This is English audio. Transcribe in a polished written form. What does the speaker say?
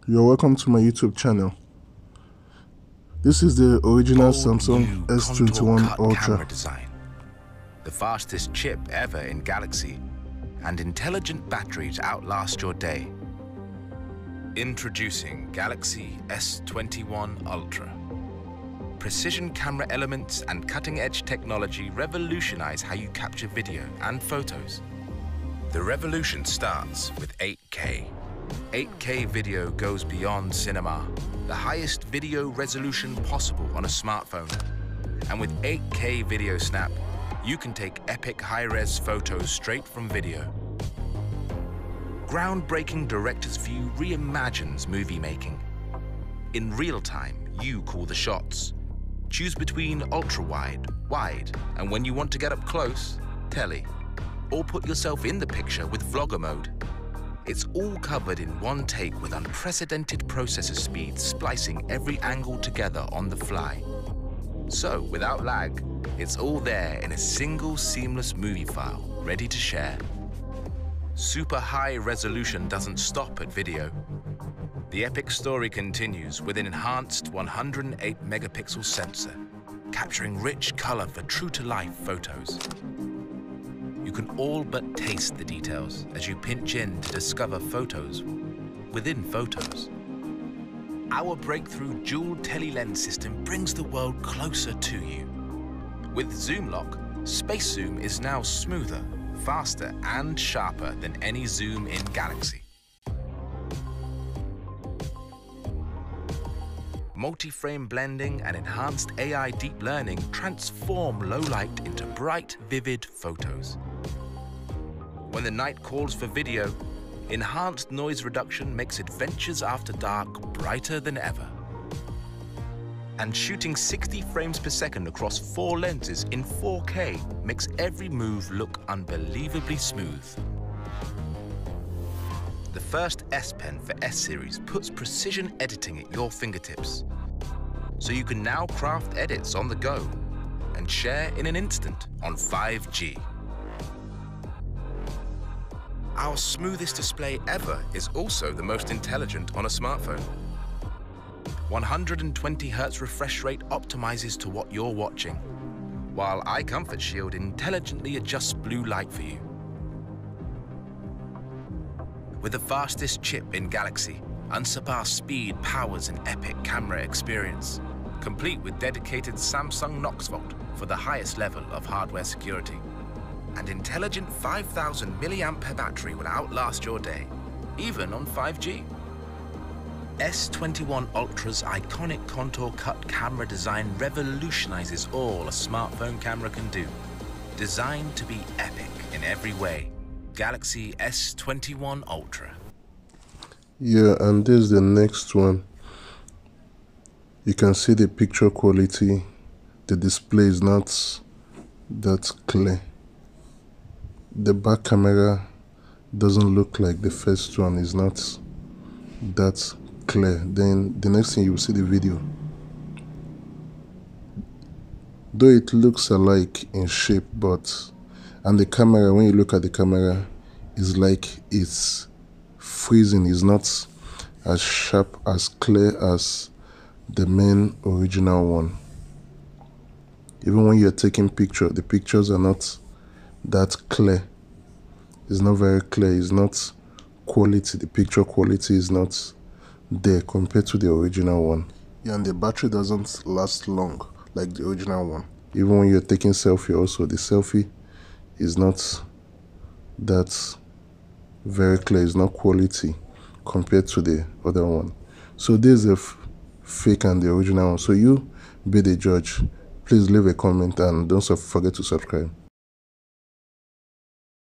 You're welcome to my YouTube channel. This is the original Samsung S21 Ultra camera design, the fastest chip ever in Galaxy, and intelligent batteries outlast your day. Introducing Galaxy S21 Ultra. Precision camera elements and cutting-edge technology revolutionize how you capture video and photos. The revolution starts with 8K. 8K video goes beyond cinema, the highest video resolution possible on a smartphone. And with 8K Video Snap, you can take epic high-res photos straight from video. Groundbreaking director's view reimagines movie making. In real time, you call the shots. Choose between ultra-wide, wide, and when you want to get up close, tele. Or put yourself in the picture with vlogger mode. It's all covered in one take with unprecedented processor speed, splicing every angle together on the fly. So, without lag, it's all there in a single seamless movie file, ready to share. Super high resolution doesn't stop at video. The epic story continues with an enhanced 108 megapixel sensor, capturing rich color for true-to-life photos. You can all but taste the details as you pinch in to discover photos within photos. Our breakthrough dual tele-lens system brings the world closer to you. With Zoom Lock, Space Zoom is now smoother, faster, and sharper than any zoom in Galaxy. Multi-frame blending and enhanced AI deep learning transform low light into bright, vivid photos. When the night calls for video, enhanced noise reduction makes adventures after dark brighter than ever. And shooting 60 frames per second across 4 lenses in 4K makes every move look unbelievably smooth. The first S Pen for S Series puts precision editing at your fingertips. So you can now craft edits on the go and share in an instant on 5G. Our smoothest display ever is also the most intelligent on a smartphone. 120 Hz refresh rate optimizes to what you're watching, while Eye Comfort Shield intelligently adjusts blue light for you. With the fastest chip in Galaxy, unsurpassed speed powers an epic camera experience, complete with dedicated Samsung Knox Vault for the highest level of hardware security. And intelligent 5000 mAh battery will outlast your day, even on 5G. S21 Ultra's iconic contour cut camera design revolutionizes all a smartphone camera can do. Designed to be epic in every way. Galaxy S21 Ultra. Yeah, and there's the next one. You can see the picture quality. The display is not that clear. The back camera doesn't look like the first one, is not that clear. Then the next thing you will see the video. Though it looks alike in shape, and the camera, when you look at the camera, is like it's freezing. It's not as sharp, as clear as the main original one. Even when you're taking pictures, the pictures are not that clear. It's not very clear. It's not quality. The picture quality is not there compared to the original one. Yeah, and the battery doesn't last long like the original one. Even when you're taking selfie also, the selfie is not that very clear. It's not quality compared to the other one. So there's a fake and the original one. So you be the judge. Please leave a comment and don't forget to subscribe.